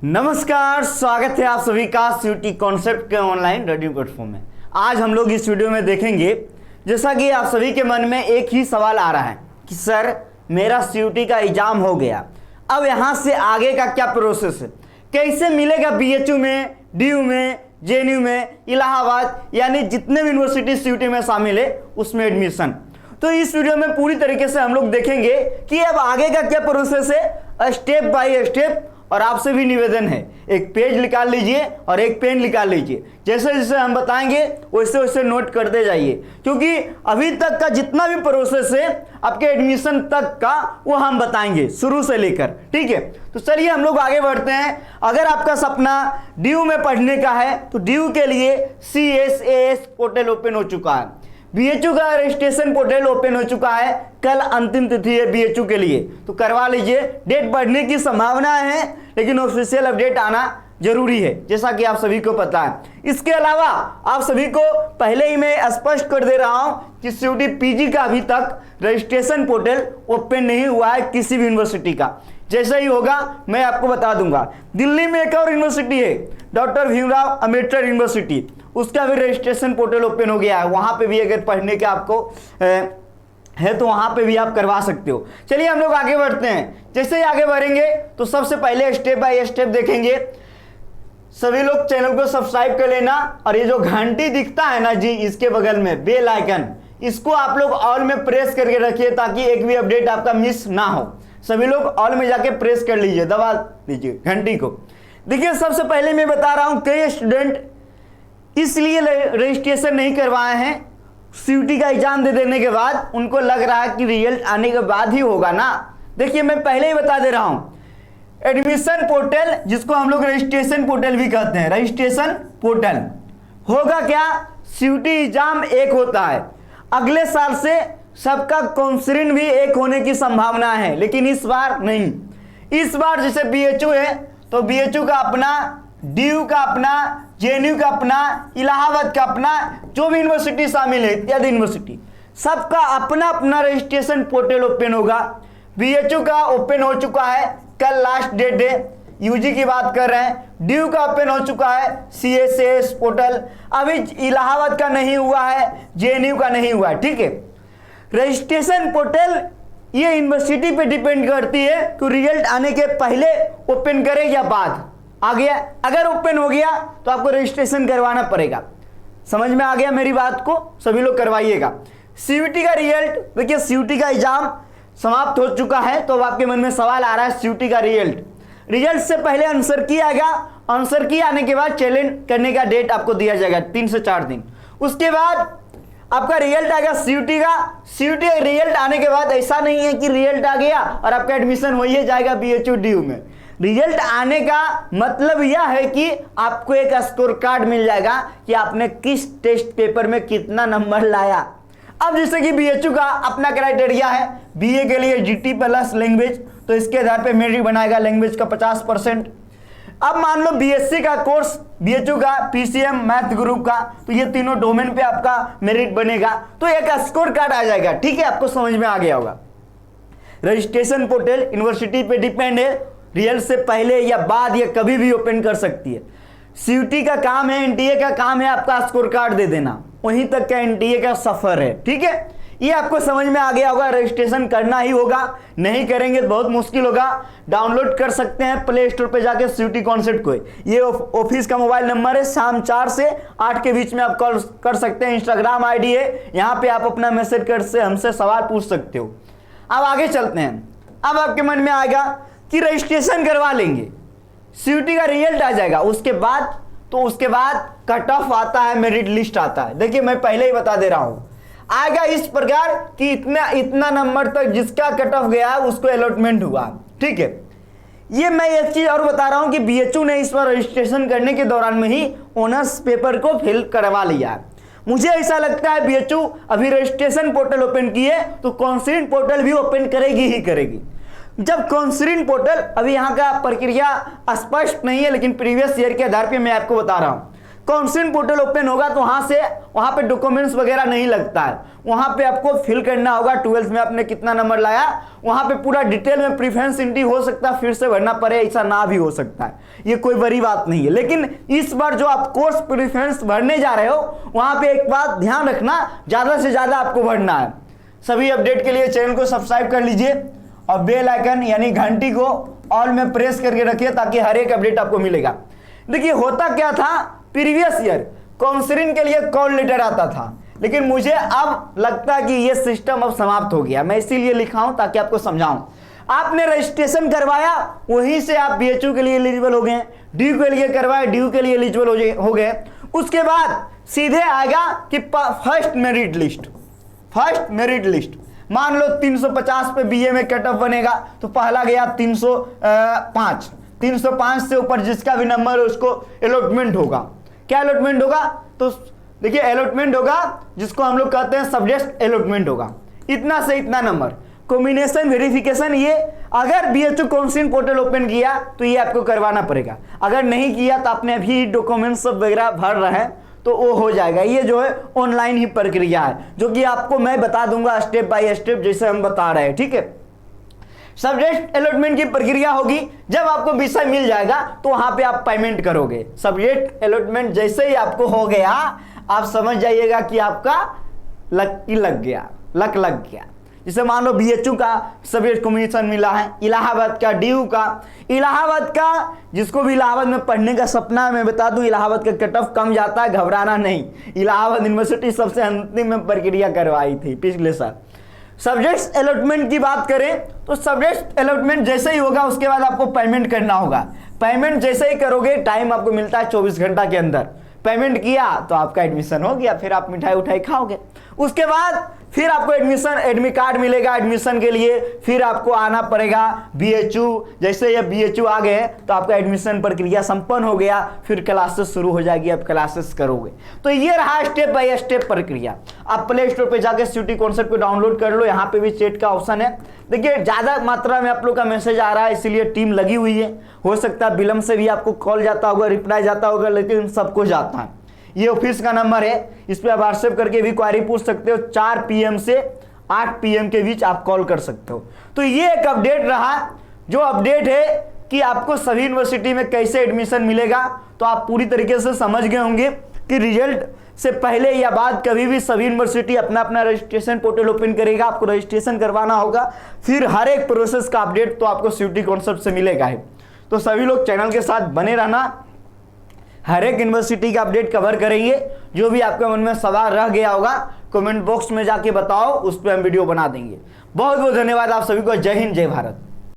नमस्कार, स्वागत है आप सभी का सीयूटी कॉन्सेप्ट के ऑनलाइन लर्निंग प्लेटफॉर्म में। आज हम लोग इस वीडियो में देखेंगे, जैसा कि आप सभी के मन में एक ही सवाल आ रहा है कि सर मेरा सीयूटी का एग्जाम हो गया, अब यहाँ से आगे का क्या प्रोसेस है, कैसे मिलेगा बीएचयू में, डीयू में, जेएनयू में, इलाहाबाद यानी जितने भी यूनिवर्सिटी सीयूटी में शामिल है उसमें एडमिशन। तो इस वीडियो में पूरी तरीके से हम लोग देखेंगे कि अब आगे का क्या प्रोसेस है, स्टेप बाय स्टेप। और आपसे भी निवेदन है, एक पेज निकाल लीजिए और एक पेन निकाल लीजिए, जैसे जैसे हम बताएंगे वैसे वैसे नोट करते जाइए, क्योंकि अभी तक का जितना भी प्रोसेस है आपके एडमिशन तक का वो हम बताएंगे शुरू से लेकर। ठीक है, तो चलिए हम लोग आगे बढ़ते हैं। अगर आपका सपना डीयू में पढ़ने का है तो डीयू के लिए CSAS पोर्टल ओपन हो चुका है, बीएचयू का रजिस्ट्रेशन पोर्टल ओपन हो चुका है, कल अंतिम तिथि है बीएचयू के लिए, तो करवा लीजिए। डेट बढ़ने की संभावना है लेकिन ऑफिशियल अपडेट आना जरूरी है, जैसा कि आप सभी को पता है। इसके अलावा आप सभी को पहले ही मैं स्पष्ट कर दे रहा हूं कि सीयूटी पीजी का अभी तक रजिस्ट्रेशन पोर्टल ओपन नहीं हुआ है किसी भी यूनिवर्सिटी का। जैसे ही होगा मैं आपको बता दूंगा। दिल्ली में एक और यूनिवर्सिटी है, डॉक्टर भीमराव अंबेडकर यूनिवर्सिटी, उसका भी रजिस्ट्रेशन पोर्टल ओपन हो गया है। वहां पे भी अगर पढ़ने के आपको है तो वहां पे भी आप करवा सकते हो। चलिए हम लोग आगे बढ़ते हैं। जैसे ही आगे बढ़ेंगे तो सबसे पहले स्टेप बाय स्टेप देखेंगे। सभी लोग चैनल को सब्सक्राइब कर लेना, और ये जो घंटी दिखता है ना जी, इसके बगल में बेल आइकन, इसको आप लोग ऑल में प्रेस करके रखिए ताकि एक भी अपडेट आपका मिस ना हो। सभी लोग ऑल में जाके प्रेस कर लीजिए, दबा दीजिए घंटी को। देखिए सबसे पहले मैं बता रहा हूं, कई स्टूडेंट इसलिए रजिस्ट्रेशन नहीं करवाए हैं, सीयूटी का एग्जाम दे देने के बाद उनको लग रहा है कि रिजल्ट आने के बाद ही होगा ना। देखिए मैं पहले ही बता दे रहा हूं, एडमिशन पोर्टल जिसको हम लोग रजिस्ट्रेशन पोर्टल भी कहते हैं, रजिस्ट्रेशन पोर्टल होगा क्या, सीयूटी एग्जाम एक होता है, अगले साल से सबका काउंसलिंग भी एक होने की संभावना है, लेकिन इस बार नहीं। इस बार जैसे बीएचयू है तो बीएचयू का अपना, डीयू का अपना, जेएनयू का अपना, इलाहाबाद का अपना, जो भी यूनिवर्सिटी शामिल है इत्यादि यूनिवर्सिटी, सबका अपना अपना रजिस्ट्रेशन पोर्टल ओपन होगा। बीएचयू का ओपन हो चुका है, कल लास्ट डेट है, यूजी की बात कर रहे हैं। डीयू का ओपन हो चुका है CSAS पोर्टल, अभी इलाहाबाद का नहीं हुआ है, जेएनयू का नहीं हुआ है। ठीक है, रजिस्ट्रेशन पोर्टल ये यूनिवर्सिटी पे डिपेंड करती है कि रिजल्ट आने के पहले ओपन करे या बाद। आ गया, अगर ओपन हो गया तो आपको रजिस्ट्रेशन करवाना पड़ेगा। समझ में आ गया मेरी बात को, सभी लोग करवाइएगा। सीयूटी का रिजल्ट, देखिए सीयूटी का एग्जाम समाप्त हो चुका है, तो अब आपके मन में सवाल आ रहा है सीयूटी का रिजल्ट से पहले आंसर की आएगा, आंसर की आने के बाद चैलेंज करने का डेट आपको दिया जाएगा 3 से 4 दिन। उसके बाद आपका रिजल्ट आएगा सीयूटी का। सीयूटी का रिजल्ट आने के बाद ऐसा नहीं है कि रिजल्ट आ गया और आपका एडमिशन वही जाएगा बीएचयू डीयू में। रिजल्ट आने का मतलब यह है कि आपको एक स्कोर कार्ड मिल जाएगा कि आपने किस टेस्ट पेपर में कितना नंबर लाया। अब जैसे कि बीएचयू का अपना क्राइटेरिया है, बीए के लिए जीटी प्लस लैंग्वेज, तो इसके आधार पे मेरिट बनाएगा लैंग्वेज का 50%। अब मान लो बीएससी का कोर्स बीएचयू का, पीसीएम मैथ ग्रुप का, तो ये तीनों डोमेन पे आपका मेरिट बनेगा, तो एक स्कोर कार्ड आ जाएगा। ठीक है, आपको समझ में आ गया होगा। रजिस्ट्रेशन पोर्टल यूनिवर्सिटी पे डिपेंड है, रिजल्ट से पहले या बाद या कभी भी ओपन कर सकती है। सीयूटी का काम है, एनटीए का काम है आपका स्कोर कार्ड दे देना, वहीं तक का एनटीए का सफर है। ठीक है, ये आपको समझ में आ गया होगा। रजिस्ट्रेशन करना ही होगा, नहीं करेंगे तो बहुत मुश्किल होगा। डाउनलोड कर सकते हैं प्ले स्टोर पे जाके सीयूटी कॉन्सेप्ट को, ये ऑफिस का मोबाइल नंबर है, शाम 4 से 8 के बीच में आप कॉल कर सकते हैं। इंस्टाग्राम आईडी है, यहाँ पे आप अपना मैसेज कर से हमसे सवाल पूछ सकते हो। अब आगे चलते हैं। अब आपके मन में आएगा कि रजिस्ट्रेशन करवा लेंगे, सीयूटी का रिजल्ट आ जाएगा, उसके बाद कट ऑफ आता है, मेरिट लिस्ट आता है। देखिए मैं पहले ही बता दे रहा हूं, आएगा इस प्रकार कि इतना नंबर तक जिसका कट ऑफ गया उसको अलॉटमेंट हुआ। ठीक है, ये मैं एक चीज और बता रहा हूं कि बीएचयू ने इस बार रजिस्ट्रेशन करने के दौरान में ही ऑनर्स पेपर को फिल करवा लिया है। मुझे ऐसा लगता है बीएचयू अभी रजिस्ट्रेशन पोर्टल ओपन किए तो काउंसलिंग पोर्टल भी ओपन करेगी ही करेगी। जब काउंसलिंग पोर्टल, अभी यहाँ का प्रक्रिया स्पष्ट नहीं है, लेकिन प्रीवियस ईयर के आधार पे मैं आपको बता रहा हूँ, काउंसलिंग पोर्टल ओपन होगा तो वहां पे डॉक्यूमेंट्स वगैरह नहीं लगता है, वहां पे आपको फिल करना होगा 12th में आपने कितना नंबर लाया, वहां पे पूरा डिटेल में प्रेफरेंस एंट्री हो सकता है, फिर से भरना पड़े, ऐसा ना भी हो सकता है, ये कोई बड़ी बात नहीं है। लेकिन इस बार जो आप कोर्स प्रेफरेंस भरने जा रहे हो वहां पे एक बात ध्यान रखना, ज्यादा से ज्यादा आपको भरना है। सभी अपडेट के लिए चैनल को सब्सक्राइब कर लीजिए और बेल आइकन यानी घंटी को ऑल में प्रेस करके रखिए ताकि हर एक अपडेट आपको मिलेगा। देखिए होता क्या था, प्रीवियस ईयर काउंसलिंग के लिए कॉल लेटर आता था, लेकिन मुझे अब लगता है कि ये सिस्टम अब समाप्त हो गया। मैं इसीलिए लिखा हूं ताकि आपको समझाऊं। आपने रजिस्ट्रेशन करवाया, वहीं से आप बीएचयू के लिए एलिजिबल हो गए, ड्यू के लिए करवाए, ड्यू के लिए एलिजिबल हो गए। उसके बाद सीधे आएगा कि first merit list. First merit list मान लो 350 पे बीए में कट ऑफ बनेगा तो पहला गया 305 से ऊपर जिसका भी नंबर है उसको अलॉटमेंट होगा। क्या अलॉटमेंट होगा? तो देखिए अलॉटमेंट होगा जिसको हम लोग कहते हैं सब्जेक्ट अलॉटमेंट होगा, इतना से इतना नंबर। कॉम्बिनेशन वेरिफिकेशन ये अगर बीएचयू काउंसलिंग पोर्टल ओपन किया तो ये आपको करवाना पड़ेगा, अगर नहीं किया तो आपने अभी डॉक्यूमेंट्स सब वगैरह भर रहे हैं तो वो हो जाएगा। ये जो है ऑनलाइन ही प्रक्रिया है जो कि आपको मैं बता दूंगा स्टेप बाय स्टेप जैसे हम बता रहे हैं, ठीक है। सब्जेक्ट अलॉटमेंट की प्रक्रिया होगी, जब आपको विषय मिल जाएगा तो वहां पे आप पेमेंट करोगे। सब्जेक्ट अलॉटमेंट जैसे ही आपको हो गया आप समझ जाइएगा कि आपका लक लग गया। जैसे मान लो बीएचयू का सब्जेक्ट कमीशन मिला है, इलाहाबाद का ड्यू का, इलाहाबाद का जिसको भी इलाहाबाद में पढ़ने का सपना है मैं बता दूं इलाहाबाद का कट ऑफ कम जाता है, घबराना नहीं। इलाहाबाद यूनिवर्सिटी सबसे अंतिम में प्रक्रिया करवाई थी पिछले साल। सब्जेक्ट अलॉटमेंट की बात करें तो सब्जेक्ट अलॉटमेंट जैसे ही होगा उसके बाद आपको पेमेंट करना होगा। पेमेंट जैसे ही करोगे टाइम आपको मिलता है 24 घंटा के अंदर, पेमेंट किया तो आपका एडमिशन हो गया, फिर आप मिठाई उठाई खाओगे। उसके बाद फिर आपको एडमिट कार्ड मिलेगा एडमिशन के लिए, फिर आपको आना पड़ेगा बीएचयू। जैसे ये बीएचयू आ गए तो आपका एडमिशन प्रक्रिया संपन्न हो गया, फिर क्लासेस शुरू हो जाएगी, आप क्लासेस करोगे। तो ये रहा स्टेप बाय स्टेप प्रक्रिया। आप प्ले स्टोर पे जाकर सीयूटी कॉन्सेप्ट को डाउनलोड कर लो, यहाँ पे भी चैट का ऑप्शन है। देखिए ज्यादा मात्रा में आप लोग का मैसेज आ रहा है इसीलिए टीम लगी हुई है, हो सकता है विलंब से भी आपको कॉल जाता होगा, रिप्लाई जाता होगा, लेकिन सबको जाता है। ये ऑफिस का नंबर है, इस पर आप व्हाट्सएप करके भी क्वारी पूछ सकते हो। 4 PM से 8 PM के बीच आप कॉल कर सकते हो। तो ये एक अपडेट रहा, जो अपडेट है कि आपको सभी यूनिवर्सिटी में कैसे एडमिशन मिलेगा। तो आप पूरी तरीके से समझ गए होंगे कि रिजल्ट से पहले या बाद कभी भी सभी यूनिवर्सिटी अपना अपना रजिस्ट्रेशन पोर्टल ओपन करेगा, आपको रजिस्ट्रेशन करवाना होगा, फिर हर एक प्रोसेस का अपडेट तो आपको सीयूटी कॉन्सेप्ट से मिलेगा ही। तो सभी लोग चैनल के साथ बने रहना, हर एक यूनिवर्सिटी का अपडेट कवर करेंगे। जो भी आपके मन में सवाल रह गया होगा कमेंट बॉक्स में जाके बताओ, उस पर हम वीडियो बना देंगे। बहुत बहुत धन्यवाद आप सभी को। जय हिंद, जय भारत।